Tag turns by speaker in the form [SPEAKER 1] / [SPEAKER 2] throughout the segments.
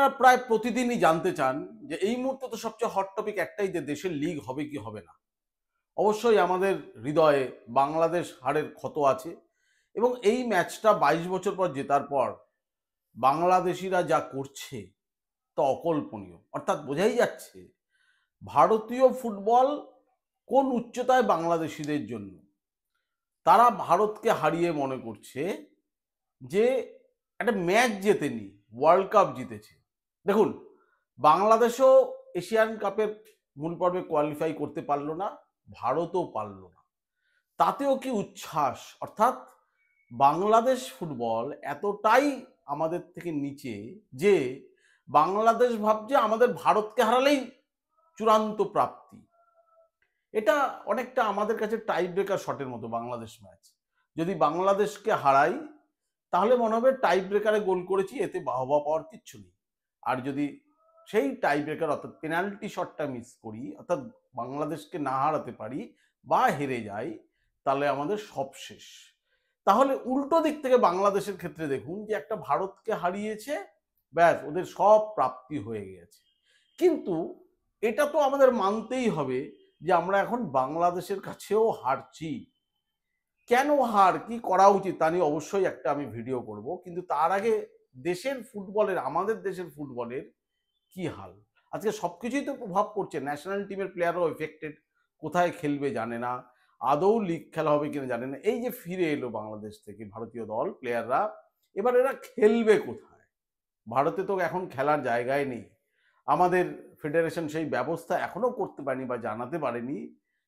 [SPEAKER 1] আপনারা প্রায় প্রতিদিনই জানতে চান যে এই মুহূর্তে তো সবচেয়ে হট টপিক একটাই, যে দেশের লিগ হবে কি হবে না। অবশ্যই আমাদের হৃদয়ে বাংলাদেশ হারের ক্ষত আছে এবং এই ম্যাচটা ২২ বছর পর জেতার পর বাংলাদেশিরা যা করছে তা অকল্পনীয়। অর্থাৎ বোঝাই যাচ্ছে ভারতীয় ফুটবল কোন উচ্চতায় বাংলাদেশিদের জন্য। তারা ভারতকে হারিয়ে মনে করছে যে একটা ম্যাচ জেতেনি, ওয়ার্ল্ড কাপ জিতেছে। দেখুন, বাংলাদেশও এশিয়ান কাপের মূল পর্বে কোয়ালিফাই করতে পারলো না, ভারতও পারল না। তাতেও কি উচ্ছ্বাস! অর্থাৎ বাংলাদেশ ফুটবল এতটাই আমাদের থেকে নিচে যে বাংলাদেশ ভাবছে আমাদের ভারতকে হারালেই চূড়ান্ত প্রাপ্তি। এটা অনেকটা আমাদের কাছে টাই ব্রেকার শটের মতো বাংলাদেশ ম্যাচ। যদি বাংলাদেশকে হারাই তাহলে মনে হবে টাই ব্রেকারে গোল করেছি, এতে বাহবা পাওয়ার কিচ্ছু নেই। আর যদি সেই টাই ব্রেকার অর্থাৎ পেনাল্টি শটটা মিস করি, অর্থাৎ বাংলাদেশকে না হারাতে পারি বা হেরে যাই, তাহলে আমাদের সব শেষ। তাহলে উল্টো দিক থেকে বাংলাদেশের ক্ষেত্রে দেখুন যে একটা ভারতকে হারিয়েছে, ব্যাস ওদের সব প্রাপ্তি হয়ে গেছে। কিন্তু এটা তো আমাদের মানতেই হবে যে আমরা এখন বাংলাদেশের কাছেও হারছি। কেন হার, কি করা উচিত তা নিয়ে অবশ্যই একটা আমি ভিডিও করব, কিন্তু তার আগে দেশের ফুটবলের, আমাদের দেশের ফুটবলের কি হাল। আজকে সবকিছুই তো প্রভাব পড়ছে। ন্যাশনাল টিমের প্লেয়ারও এফেক্টেড, কোথায় খেলবে জানে না, আদৌ লিগ খেলা হবে কিনা জানে না। এই যে ফিরে এলো বাংলাদেশ থেকে ভারতীয় দল প্লেয়াররা, এবার এরা খেলবে কোথায়? ভারতে তো এখন খেলার জায়গায় নেই। আমাদের ফেডারেশন সেই ব্যবস্থা এখনো করতে পারেনি বা জানাতে পারেনি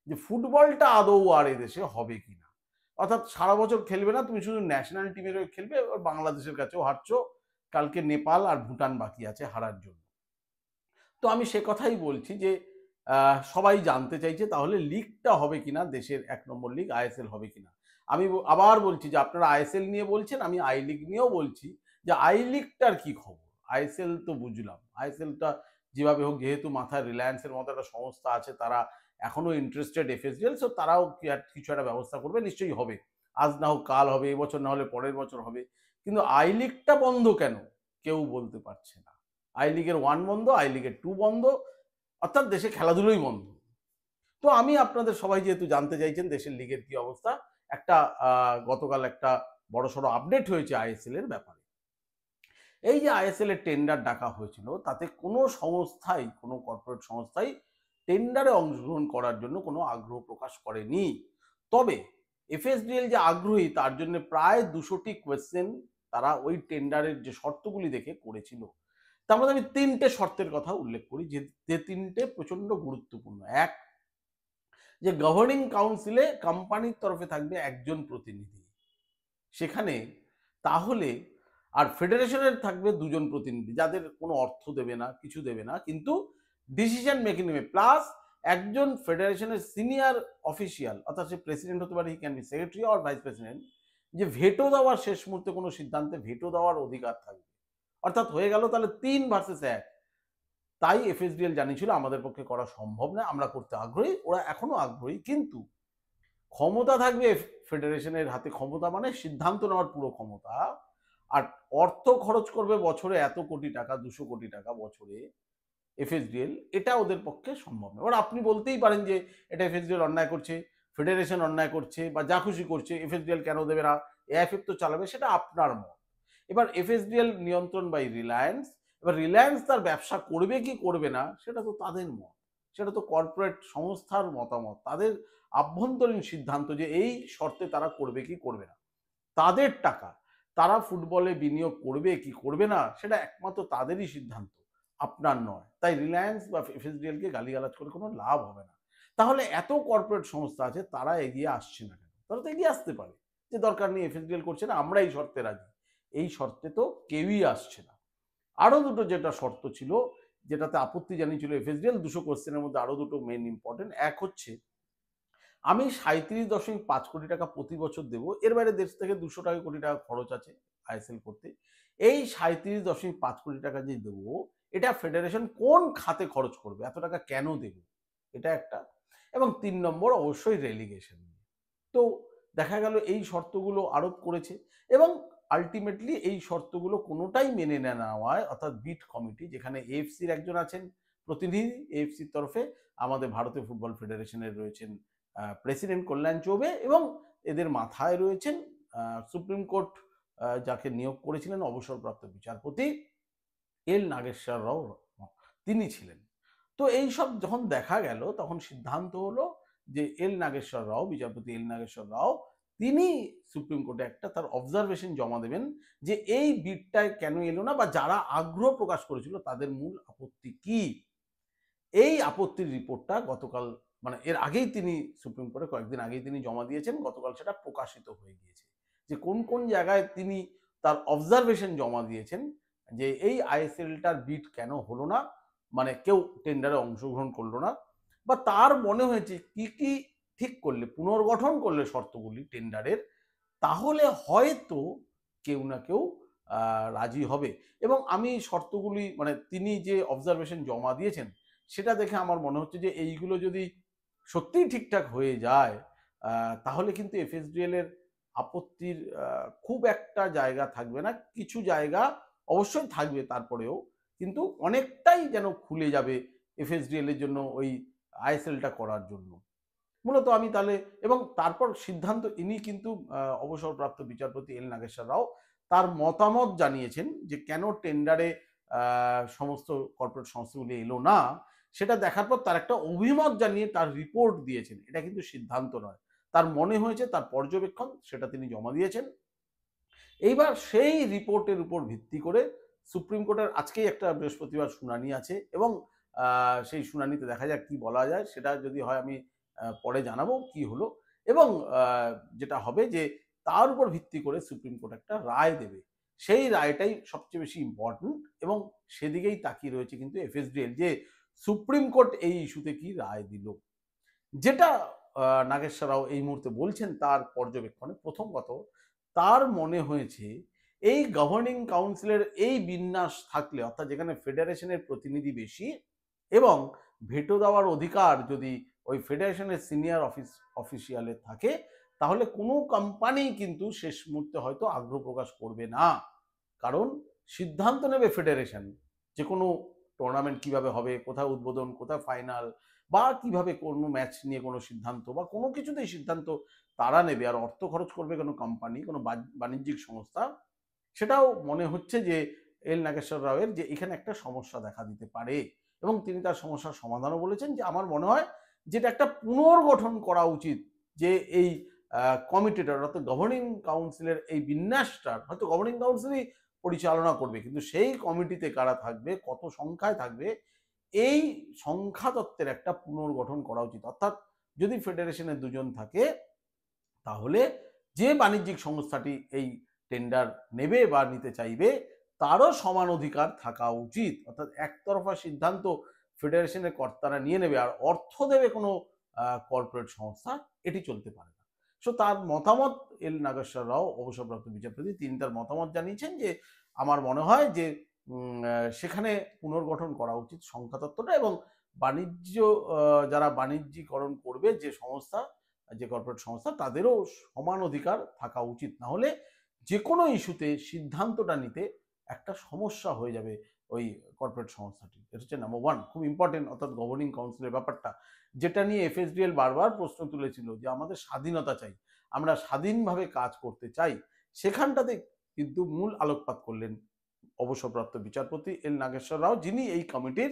[SPEAKER 1] যে ফুটবলটা আদৌ আর এদেশে হবে কিনা। অর্থাৎ সারা বছর খেলবে না, তুমি শুধু ন্যাশনাল টিমের হয়ে খেলবে, এবার বাংলাদেশের কাছেও হারছো, কালকে নেপাল আর ভুটান বাকি আছে হারার জন্য। তো আমি সে কথাই বলছি যে সবাই জানতে চাইছে তাহলে লিগটা হবে কিনা, দেশের ১ নম্বর লিগ আইএসএল হবে কিনা। আমি আবার বলছি যে আপনারা আইএসএল নিয়ে বলছেন, আমি আই লিগ নিয়েও বলছি যে আই লিগটার কি খবর। আইএসএল তো বুঝলাম, আইএসএলটা যেভাবে হোক, যেহেতু মাথায় রিলায়েন্সের মতো একটা সংস্থা আছে, তারা এখনো ইন্টারেস্টেড এফএসডিএল, সো তারাও কিছু একটা ব্যবস্থা করবে, নিশ্চয়ই হবে। আজ না হোক কাল হবে, এবছর না হলে পরের বছর হবে। কিন্তু আই লিগটা বন্ধ কেন কেউ বলতে পারছে না। আই লিগের 1 বন্ধ, আই লিগের 2 বন্ধ, অর্থাৎ দেশে খেলাধুলোই বন্ধ। তো আমি আপনাদের সবাই যেহেতু জানতে চাইছেন দেশের লিগের কি অবস্থা, একটা গতকাল একটা বড়সড় আপডেট হয়েছে আইএসএল এর ব্যাপারে। এই যে আইএসএল এর টেন্ডার ডাকা হয়েছিল, তাতে কোনো সংস্থাই, কোনো কর্পোরেট সংস্থাই টেন্ডারে অংশগ্রহণ করার জন্য কোনো আগ্রহ প্রকাশ করেনি। তবে এফএসডিএল যে আগ্রহী তার জন্য প্রায় 200টি কোয়েশ্চেন তারা ওই টেন্ডারের যে শর্তগুলি দেখে করেছিল। তার মধ্যে আমি 3টে শর্তের কথা উল্লেখ করি, যে 3টে প্রচন্ড গুরুত্বপূর্ণ। এক, যে গভর্নিং কাউন্সিলে কোম্পানির তরফে থাকবে একজন প্রতিনিধি সেখানে, তাহলে আর ফেডারেশনের থাকবে 2জন প্রতিনিধি, যাদের কোনো অর্থ দেবে না, কিছু দেবে না, কিন্তু ডিসিশন মেকিং নেবে, প্লাস একজন ফেডারেশনের সিনিয়র অফিসিয়াল, অর্থাৎ সে প্রেসিডেন্ট হতে পারে, he can be secretary or vice president, যে ভেটো দেওয়ার, শেষ মুহূর্তে কোনো সিদ্ধান্তে ভেটো দেওয়ার অধিকার থাকবে। অর্থাৎ হয়ে গেল তাহলে 3 ভার্সেস 1। তাই এফএসডিএল জানিয়েছিল আমাদের পক্ষে করা সম্ভব না, আমরা করতে আগ্রহী, ওরা এখনো আগ্রহী, কিন্তু ক্ষমতা থাকবে ফেডারেশনের হাতে। ক্ষমতা মানে সিদ্ধান্ত নেওয়ার পুরো ক্ষমতা। আর অর্থ খরচ করবে বছরে এত কোটি টাকা, 200 কোটি টাকা বছরে এফএসডিএল, এটা ওদের পক্ষে সম্ভব না। এবার আপনি বলতেই পারেন যে এটা এফএসডিএল অন্যায় করছে, ফেডারেশন অন্যায় করছে, বা যা খুশি করছে, এফএসডিএল কেন দেবে না, এএফএফ তো চালাবে, সেটা আপনার মত। এবার এফএসডিএল নিয়ন্ত্রণ বাই রিলায়েন্স, এবার রিলায়েন্স তার ব্যবসা করবে কি করবে না সেটা তো তাদের মত, সেটা তো কর্পোরেট সংস্থার মতামত, তাদের আভ্যন্তরীণ সিদ্ধান্ত যে এই শর্তে তারা করবে কি করবে না। তাদের টাকা, তারা ফুটবলে বিনিয়োগ করবে কি করবে না সেটা একমাত্র তাদেরই সিদ্ধান্ত, আপনার নয়। তাই রিলায়েন্স বা এফএসডিএল কে গালিগালাজ করে কোনো লাভ হবে না। তাহলে এত কর্পোরেট সংস্থা আছে, তারা এগিয়ে আসছে না কেন? তারা তো এগিয়ে আসতে পারে, যে দরকার নেই, এফএসডিএল করছে না, আমরা এই শর্তে রাজি। এই শর্তে তো কেউই আসছে না। আরো দুটো যেটা শর্ত ছিল, যেটাতে আপত্তি জানিয়েছিল এফএসডিএল, 200 কোশ্চেনের মধ্যে আরো দুটো মেইন ইম্পর্টেন্ট। এক হচ্ছে, আমি 37.5 কোটি টাকা প্রতি বছর দেবো, এর বাইরে দেশ থেকে 200 কোটি টাকা খরচ আছে আইএসএল করতে। এই 37.5 কোটি টাকা যে দেবো, এটা ফেডারেশন কোন খাতে খরচ করবে, এত টাকা কেন দেবে, এটা একটা। এবং 3 নম্বর অবশ্যই রেলিগেশন। তো দেখা গেল এই শর্তগুলো আরোপ করেছে এবং আলটিমেটলি এই শর্তগুলো কোনোটাই মেনে নেওয়ায়, অর্থাৎ বিট কমিটি, যেখানে এএফসির একজন আছেন প্রতিনিধি এএফসির তরফে, আমাদের ভারতীয় ফুটবল ফেডারেশনের রয়েছেন প্রেসিডেন্ট কল্যাণ চৌবে, এবং এদের মাথায় রয়েছেন সুপ্রিম কোর্ট যাকে নিয়োগ করেছিলেন অবসরপ্রাপ্ত বিচারপতি এল নাগেশ্বর রাও, তিনি ছিলেন। তো এই সব যখন দেখা গেল, তখন সিদ্ধান্ত হলো যে এল নাগেশ্বর রাও, বিচারপতি এল নাগেশ্বর রাও, তিনি সুপ্রিম কোর্টে একটা তার অবজারভেশন জমা দেবেন যে এই বিটটায় কেন এলো না, বা যারা আগ্রহ প্রকাশ করেছিল তাদের মূল আপত্তি কি। এই আপত্তির রিপোর্টটা গতকাল, মানে এর আগেই তিনি সুপ্রিম কোর্টে কয়েকদিন আগেই তিনি জমা দিয়েছেন, গতকাল সেটা প্রকাশিত হয়ে গিয়েছে যে কোন কোন জায়গায় তিনি তার অবজারভেশন জমা দিয়েছেন যে এই আইএসএলটার বিট কেন হলো না, মানে কেউ টেন্ডারে অংশগ্রহণ করলো না, বা তার মনে হয়েছে কি কি ঠিক করলে, পুনর্গঠন করলে শর্তগুলি টেন্ডারের, তাহলে হয়তো কেউ না কেউ রাজি হবে। এবং আমি শর্তগুলি, মানে তিনি যে অবজারভেশন জমা দিয়েছেন সেটা দেখে আমার মনে হচ্ছে যে এইগুলো যদি সত্যিই ঠিকঠাক হয়ে যায়, তাহলে কিন্তু এফএসডিএল এর আপত্তির খুব একটা জায়গা থাকবে না। কিছু জায়গা অবশ্যই থাকবে তারপরেও, কিন্তু অনেকটাই যেন খুলে যাবে এফএসডিএল এর জন্য ওই আইএসএলটা করার জন্য। মূলত আমি তাহলে, এবং তারপর সিদ্ধান্ত, ইনি কিন্তু অবসরপ্রাপ্ত বিচারপতি এল নাগেশ্বর রাও তার মতামত জানিয়েছেন যে কেন টেন্ডারে সমস্ত কর্পোরেট সংস্থাগুলি এলো না, সেটা দেখার পর তার একটা অভিমত জানিয়ে তার রিপোর্ট দিয়েছেন। এটা কিন্তু সিদ্ধান্ত নয়, তার মনে হয়েছে, তার পর্যবেক্ষণ, সেটা তিনি জমা দিয়েছেন। এইবার সেই রিপোর্টের উপর ভিত্তি করে সুপ্রিম কোর্টের আজকেই একটা বৃহস্পতিবার শুনানি আছে, এবং সেই শুনানিতে দেখা যাক কি বলা যায়। সেটা যদি হয় আমি পরে জানাবো কি হলো। এবং যেটা হবে যে তার উপর ভিত্তি করে সুপ্রিম কোর্ট একটা রায় দেবে, সেই রায়টাই সবচেয়ে বেশি ইম্পর্টেন্ট, এবং সেদিকেই তাকিয়ে রয়েছে কিন্তু এফএসডিএল, যে সুপ্রিম কোর্ট এই ইস্যুতে কি রায় দিল। যেটা নাগেশ্বর রাও এই মুহূর্তে বলছেন তার পর্যবেক্ষণে, প্রথম কথা, তার মনে হয়েছে এই গভর্নিং কাউন্সিলের এই বিন্যাস থাকলে, অর্থাৎ যেখানে ফেডারেশনের প্রতিনিধি বেশি এবং ভেটো দেওয়ার অধিকার যদি ওই ফেডারেশনের সিনিয়র অফিসিয়ালের থাকে, তাহলে কোনো কোম্পানি কিন্তু শেষ মুহূর্তে হয়তো আগ্রহ প্রকাশ করবে না। কারণ সিদ্ধান্ত নেবে ফেডারেশন, যে কোনো টুর্নামেন্ট কিভাবে হবে, কোথায় উদ্বোধন, কোথায় ফাইনাল, বা কিভাবে কোনো ম্যাচ নিয়ে কোনো সিদ্ধান্ত, বা কোনো কিছুতেই সিদ্ধান্ত তারা নেবে। আর অর্থ খরচ করবে কোনো কোম্পানি, কোনো বাণিজ্যিক সংস্থা। সেটাও মনে হচ্ছে যে এল নাগেশ্বর রাওয়ের, যে এখানে একটা সমস্যা দেখা দিতে পারে, এবং তিনি তার সমস্যার সমাধানও বলেছেন যে আমার মনে হয় যেটা একটা পুনর্গঠন করা উচিত, যে এই কমিটিটার, অর্থাৎ গভর্নিং কাউন্সিলের এই বিন্যাসটার হয়তো গভর্নিং কাউন্সিলই পরিচালনা করবে, কিন্তু সেই কমিটিতে কারা থাকবে, কত সংখ্যায় থাকবে, এই সংখ্যা তত্ত্বের একটা পুনর্গঠন করা উচিত। অর্থাৎ যদি ফেডারেশনে দুজন থাকে, তাহলে যে বাণিজ্যিক সংস্থাটি এই টেন্ডার নেবে বা নিতে চাইবে তারও সমান অধিকার থাকা উচিত। অর্থাৎ একতরফা সিদ্ধান্ত ফেডারেশনের কর্তারা নিয়ে নেবে আর অর্থ দেবে কোনো কর্পোরেট সংস্থা, এটি চলতে পারে না। সো তার মতামত, এল নাগেশ্বর রাও অবসরপ্রাপ্ত বিচারপতি, তিনি তার মতামত জানিয়েছেন যে আমার মনে হয় যে সেখানে পুনর্গঠন করা উচিত সংখ্যাতত্ত্বটা, এবং বাণিজ্য যারা বাণিজ্যিকরণ করবে যে সংস্থা, যে কর্পোরেট সংস্থা, তাদেরও সমান অধিকার থাকা উচিত। না হলে যে কোনো ইস্যুতে সিদ্ধান্তটা নিতে একটা সমস্যা হয়ে যাবে ওই কর্পোরেট সংস্থাটি। এটা হচ্ছে নাম্বার ওয়ান, খুব ইম্পর্টেন্ট। অর্থাৎ গভর্নিং কাউন্সিলের ব্যাপারটা, যেটা নিয়ে এফএসডিএল বারবার প্রশ্ন তুলেছিল যে আমাদের স্বাধীনতা চাই, আমরা স্বাধীনভাবে কাজ করতে চাই, সেখানটাতে কিন্তু মূল আলোকপাত করলেন অবসরপ্রাপ্ত বিচারপতি এল নাগেশ্বর রাও, যিনি এই কমিটির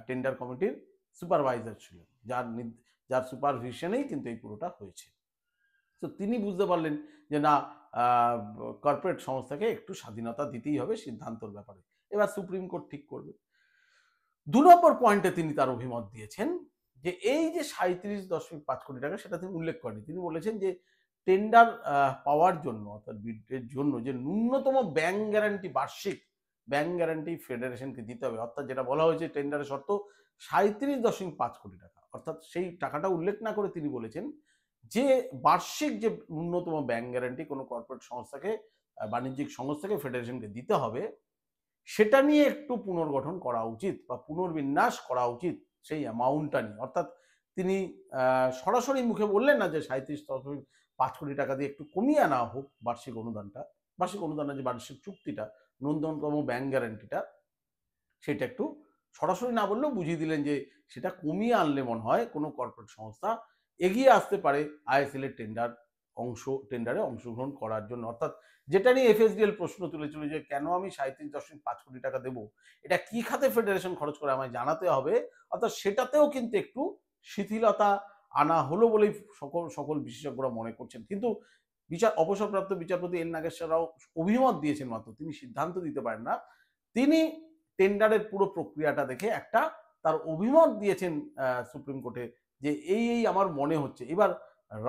[SPEAKER 1] টেন্ডার কমিটির সুপারভাইজার ছিলেন, যার সুপারভিশনেই কিন্তু এই পুরোটা হয়েছে। তো তিনি বুঝতে পারলেন যে না, কর্পোরেট সংস্থাকে একটু স্বাধীনতা দিতেই হবে সিদ্ধান্তর ব্যাপারে। এবার সুপ্রিম কোর্ট ঠিক করবে। ২ নম্বর পয়েন্টে তিনি তার অভিমত দিয়েছেন যে এই যে ৩৭.৫ কোটি টাকা, সেটা তিনি উল্লেখ করেনি। তিনি বলেছেন যে টেন্ডার পাওয়ার জন্য, অর্থাৎ বিডের জন্য, যে ন্যূনতম ব্যাংক গ্যারান্টি, বার্ষিক ব্যাংক গ্যারান্টি ফেডারেশনকে দিতে হবে। অর্থাৎ যেটা বলা হয়েছে টেন্ডারের শর্ত ৩৭.৫ কোটি টাকা, অর্থাৎ সেই টাকাটা উল্লেখ না করে তিনি বলেছেন যে বার্ষিক যে ন্যূনতম ব্যাংক গ্যারান্টি কোনো কর্পোরেট সংস্থাকে, বাণিজ্যিক সংস্থাকে ফেডারেশনকে দিতে হবে, সেটা নিয়ে একটু পুনর্গঠন করা উচিত বা পুনর্বিন্যাস করা উচিত সেই অ্যামাউন্টটা নিয়ে। অর্থাৎ তিনি সরাসরি মুখে বললেন না যে ৩৭.৫ কোটি টাকা দিয়ে একটু কমিয়ে আনা হোক বার্ষিক অনুদানটা, বার্ষিক অনুদানের যে বার্ষিক চুক্তিটা, ন্যূনতম ব্যাংক গ্যারান্টিটা, সেটা একটু সরাসরি না বললেও বুঝিয়ে দিলেন যে সেটা কমিয়ে আনলে মনে হয় কোনো কর্পোরেট সংস্থা এগিয়ে আসতে পারে আইএসএল এর টেন্ডারে অংশগ্রহণ করার জন্য। অর্থাৎ যেটা নিয়ে এফএসডিএল প্রশ্ন তুলেছিল যে কেন আমি 37.5 কোটি টাকা দেবো, এটা কি খাতে ফেডারেশন খরচ করে আমায় জানাতে হবে। অর্থাৎ সেটাতেও কিন্তু একটু শিথিলতা আনা হলো বলেই সকল বিশেষজ্ঞরা মনে করছেন। কিন্তু অবসরপ্রাপ্ত বিচারপতি এল নাগেশ্বর রাও অভিমত দিয়েছেন মাত্র, তিনি সিদ্ধান্ত দিতে পারেন না। তিনি টেন্ডারের পুরো প্রক্রিয়াটা দেখে একটা তার অভিমত দিয়েছেন সুপ্রিম কোর্টে যে এই আমার মনে হচ্ছে। এবার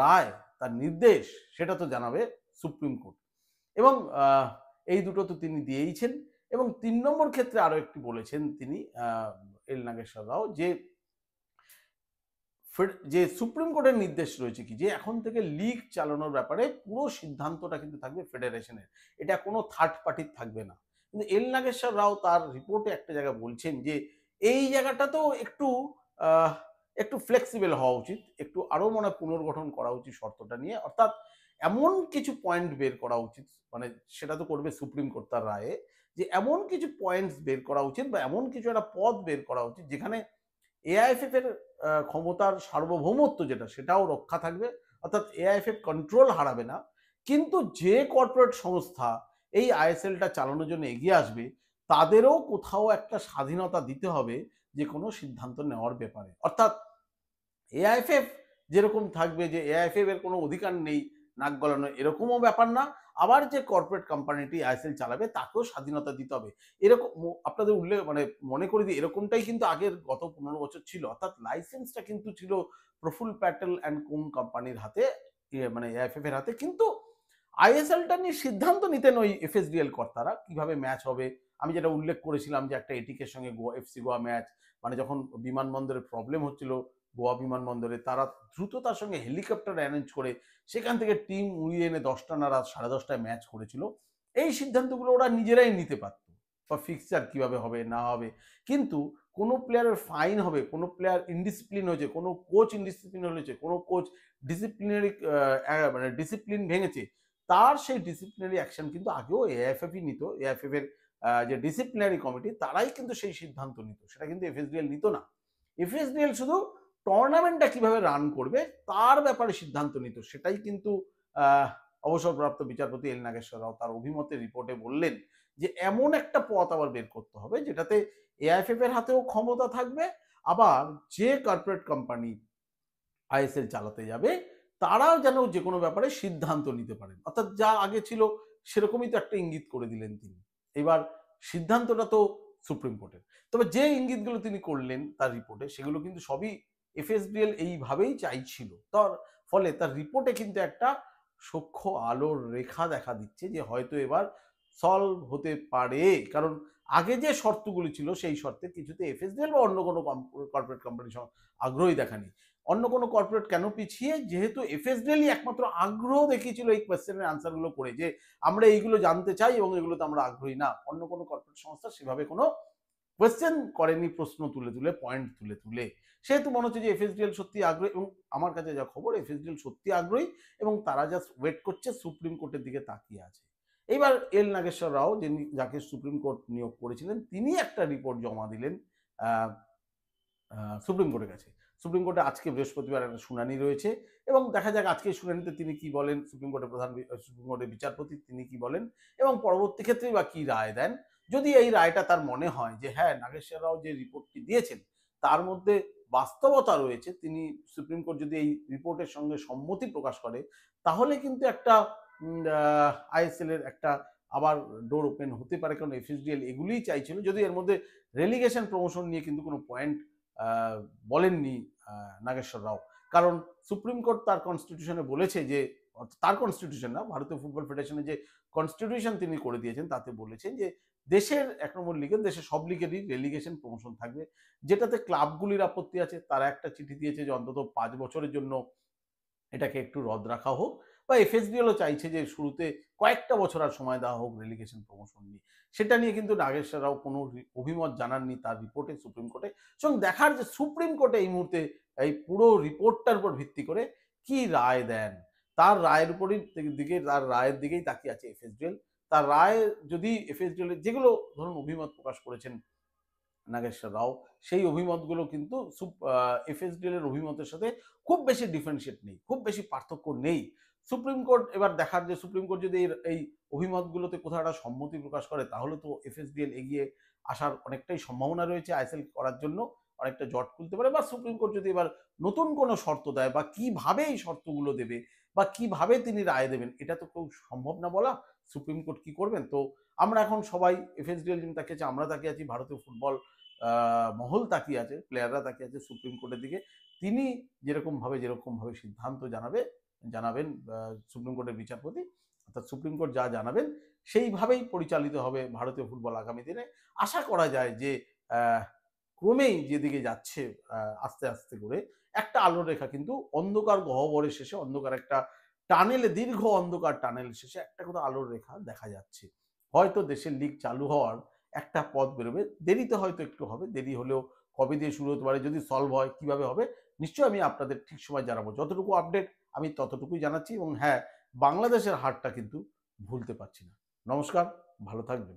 [SPEAKER 1] রায়, তার নির্দেশ, সেটা তো জানাবে সুপ্রিম কোর্ট। এবং এই দুটো তো তিনি দিয়েইছেন। এবং ৩ নম্বর ক্ষেত্রে আরো একটি বলেছেন তিনি, এল নাগেশ্বর রাও, যে সুপ্রিম কোর্টের নির্দেশ রয়েছে কি যে এখন থেকে লিগ চালানোর ব্যাপারে পুরো সিদ্ধান্তটা কিন্তু থাকবে ফেডারেশনের, এটা কোনো থার্ড পার্টির থাকবে না। কিন্তু এল নাগেশ্বর রাও তার রিপোর্টে একটা জায়গায় বলছেন যে এই জায়গাটা তো একটু ফ্লেক্সিবল হওয়া উচিত, একটু আরো মনে হয় পুনর্গঠন করা উচিত শর্তটা নিয়ে। অর্থাৎ এমন কিছু পয়েন্ট বের করা উচিত, মানে সেটা তো করবে সুপ্রিম কোর্ট তার রায়ে, যে এমন কিছু পয়েন্টস বের করা উচিত বা এমন কিছু একটা পথ বের করা উচিত যেখানে এআইএফএফ এর ক্ষমতার সার্বভৌমত্ব যেটা, সেটাও রক্ষা থাকবে। অর্থাৎ এআইএফএফ কন্ট্রোল হারাবে না, কিন্তু যে কর্পোরেট সংস্থা এই আইএসএলটা চালানোর জন্য এগিয়ে আসবে তাদেরও কোথাও একটা স্বাধীনতা দিতে হবে যে কোনো সিদ্ধান্ত নেওয়ার ব্যাপারে। অর্থাৎ এআইএফএফ যেরকম থাকবে যে এআইএফএফ এর কোনো অধিকার নেই নাক গলানো, এরকমও ব্যাপার না। আবার যে কর্পোরেট কোম্পানিটি আইএসএল চালাবে তাকেও স্বাধীনতা দিতে হবে। এরকম আপনাদের উল্লেখ মানে মনে করে দিই, এরকমটাই কিন্তু আগের গত 15 বছর ছিল। অর্থাৎ লাইসেন্সটা কিন্তু ছিল প্রফুল প্যাটেল অ্যান্ড কোং কোম্পানির হাতে, মানে এআইএফএফ এর হাতে। কিন্তু আইএসএলটা নিয়ে সিদ্ধান্ত নিতেন ওই এফএসডিএল কর্তারা, কিভাবে ম্যাচ হবে। আমি যেটা উল্লেখ করেছিলাম যে একটা এটিকের সঙ্গে এফসি গোয়া ম্যাচ, মানে যখন বিমানবন্দরের প্রবলেম হচ্ছিল গোয়া বিমানবন্দরে, তারা দ্রুত তার সঙ্গে হেলিকপ্টার অ্যারেঞ্জ করে সেখান থেকে টিম উড়িয়ে এনে 10টা না রাত 10:30টায় ম্যাচ করেছিল। এই সিদ্ধান্তগুলো ওরা নিজেরাই নিতে পারত, বা ফিক্সচার কিভাবে হবে না হবে। কিন্তু কোনো প্লেয়ারের ফাইন হবে, কোনো প্লেয়ার ইনডিসিপ্লিন হয়েছে, কোনো কোচ ইনডিসিপ্লিন হয়েছে, কোনো কোচ ডিসিপ্লিনারি মানে ডিসিপ্লিন ভেঙেছে, তার সেই ডিসিপ্লিনারি অ্যাকশন কিন্তু আগেও এআইএফএফই নিত। এআইএফএফ এর যে ডিসিপ্লিনারি কমিটি, তারাই কিন্তু সেই সিদ্ধান্ত নিত, সেটা কিন্তু এফএসডিএল নিত না। এফএসডিএল শুধু টুর্নামেন্টটা কিভাবে রান করবে তার ব্যাপারে সিদ্ধান্ত নিত। সেটাই কিন্তু অবসরপ্রাপ্ত বিচারপতি এল নাগেশ্বর রাও তার অভিমতের রিপোর্টে বললেন যে এমন একটা পথ আবার বের করতে হবে যেটাতে এআইএফএফ এর হাতেও ক্ষমতা থাকবে, আবার যে কর্পোরেট কোম্পানি আইএসএল চালাতে যাবে তারাও যেন যে কোনো ব্যাপারে সিদ্ধান্ত নিতে পারেন। অর্থাৎ যা আগে ছিল সেরকমই তো একটা ইঙ্গিত করে দিলেন তিনি। এবার সিদ্ধান্তটা তো সুপ্রিম কোর্টের। তবে যে ইঙ্গিতগুলো তিনি করলেন তার রিপোর্টে, সেগুলো কিন্তু সবই এফএসডিএল এইভাবেই চাইছিল। তার ফলে তার রিপোর্টে কিন্তু একটা সূক্ষ্ম আলোর রেখা দেখা দিচ্ছে যে হয়তো এবার সলভ হতে পারে। কারণ আগে যে শর্তগুলি ছিল সেই শর্তে কিছুতে এফএসডিএল বা অন্য কোনো কর্পোরেট কোম্পানি আগ্রহী দেখানি। অন্য কোনো কর্পোরেট কেন পিছিয়ে, যেহেতু এফএসডিএলই একমাত্র আগ্রহ দেখিয়েছিল এই কোয়েশ্চেনের আনসারগুলো করে যে আমরা এইগুলো জানতে চাই এবং এগুলোতে আমরা আগ্রহী না। অন্য কোনো কর্পোরেট সংস্থা সেভাবে কোনো কোয়েশ্চেন করেনি, প্রশ্ন তুলে তুলে, পয়েন্ট তুলে তুলে। সেহেতু মনে হচ্ছে যে এফএসডিএল সত্যি আগ্রহী, এবং আমার কাছে যা খবর এফএসডিএল সত্যি আগ্রহী এবং তারা জাস্ট ওয়েট করছে, সুপ্রিম কোর্টের দিকে তাকিয়ে আছে। এইবার এল নাগেশ্বর রাও, যাকে সুপ্রিম কোর্ট নিয়োগ করেছিলেন, তিনি একটা রিপোর্ট জমা দিলেন সুপ্রিম কোর্টের কাছে। সুপ্রিম কোর্টে আজকে বৃহস্পতিবার একটা শুনানি রয়েছে এবং দেখা যাক আজকে শুনানিতে তিনি কি বলেন, সুপ্রিম কোর্টের বিচারপতি তিনি কি বলেন এবং পরবর্তী ক্ষেত্রে বা কি রায় দেন। যদি এই রায়টা তার মনে হয় যে হ্যাঁ, নাগেশ্বর রাও যে রিপোর্টটি দিয়েছেন তার মধ্যে বাস্তবতা রয়েছে, তিনি সুপ্রিম কোর্ট যদি এই রিপোর্টের সঙ্গে সম্মতি প্রকাশ করে, তাহলে কিন্তু একটা আইএসএল এর একটা আবার ডোর ওপেন হতে পারে। কারণ এফএসডিএল এগুলিই চাইছিল, যদি এর মধ্যে রেলিগেশন প্রমোশন নিয়ে কিন্তু কোনো পয়েন্ট বলেননি নাগেশ্বর রাও। কারণ সুপ্রিম কোর্ট তার কনস্টিটিউশনে বলেছে যে, তার কনস্টিটিউশন না, ভারতীয় ফুটবল ফেডারেশনের যে কনস্টিটিউশন তিনি করে দিয়েছেন তাতে বলেছেন যে দেশের 1 নম্বর লিগের, দেশের সব লিগেরই রেলিগেশন প্রমোশন থাকবে। যেটাতে ক্লাবগুলির আপত্তি আছে, তারা একটা চিঠি দিয়েছে যে অন্তত 5 বছরের জন্য এটাকে একটু রদ রাখা হোক, বা এফএসডিএলও চাইছে যে শুরুতে কয়েকটা বছর আর সময় দেওয়া হোক রেলিগেশন প্রমোশন নিয়ে। সেটা নিয়ে কিন্তু নাগেশ্বর রাও কোনো অভিমত জানাননি তার রিপোর্টে সুপ্রিম কোর্টে। সুতরাং দেখার যে সুপ্রিম কোর্টে এই মুহূর্তে এই পুরো রিপোর্টটার উপর ভিত্তি করে কি রায় দেন, তার রায়ের উপরই তার রায়ের দিকেই তাকিয়ে আছে এফএসডিএল। তার রায় যদি এফএসডিএল এর যেগুলো ধরুন অভিমত প্রকাশ করেছেন নাগেশ্বর রাও, সেই অভিমতগুলো কিন্তু এফএসডিএল এর অভিমতের সাথে খুব বেশি ডিফারেন্সিয়েট নেই, খুব বেশি পার্থক্য নেই। সুপ্রিম কোর্ট এবার দেখার যে সুপ্রিম কোর্ট যদি এই অভিমতগুলোতে কোথাও একটা সম্মতি প্রকাশ করে, তাহলে তো এফএসডিএল এগিয়ে আসার অনেকটাই সম্ভাবনা রয়েছে আইএসএল করার জন্য, অনেকটা জট খুলতে পারে। বা সুপ্রিম কোর্ট যদি এবার নতুন কোনো শর্ত দেয়, বা কিভাবে এই শর্তগুলো দেবে, বা কিভাবে তিনি রায় দেবেন, এটা তো কেউ সম্ভব না বলা। সুপ্রিম কোর্ট কি করবেন? তো আমরা এখন সবাই এফএসডিএল যিনি তাকিয়ে আছে, আমরা তাকিয়ে আছি, ভারতীয় ফুটবল মহল তাকিয়ে আছে, প্লেয়াররা তাকিয়ে আছে সুপ্রিম কোর্টের দিকে। তিনি যেরকমভাবে সিদ্ধান্ত জানাবেন সুপ্রিম কোর্টের বিচারপতি, অর্থাৎ সুপ্রিম কোর্ট যা জানাবেন সেইভাবেই পরিচালিত হবে ভারতীয় ফুটবল আগামী দিনে। আশা করা যায় যে ক্রমেই যেদিকে যাচ্ছে আস্তে আস্তে করে একটা আলোর রেখা কিন্তু অন্ধকার গহ্বরের শেষে, অন্ধকার একটা টানেলে, দীর্ঘ অন্ধকার টানেলের শেষে একটা করে আলোর রেখা দেখা যাচ্ছে। হয়তো দেশের লিগ চালু হওয়ার একটা পথ বেরোবে, দেরিতে হয়তো একটু হবে, দেরি হলেও কবে দিয়ে শুরু হতে পারে, যদি সলভ হয় কিভাবে হবে, নিশ্চয়ই আমি আপনাদের ঠিক সময় জানাবো। যতটুকু আপডেট আমি ততটুকুই জানাচ্ছি। এবং হ্যাঁ, বাংলাদেশের হারটা কিন্তু ভুলতে পারছি না। নমস্কার, ভালো থাকবেন।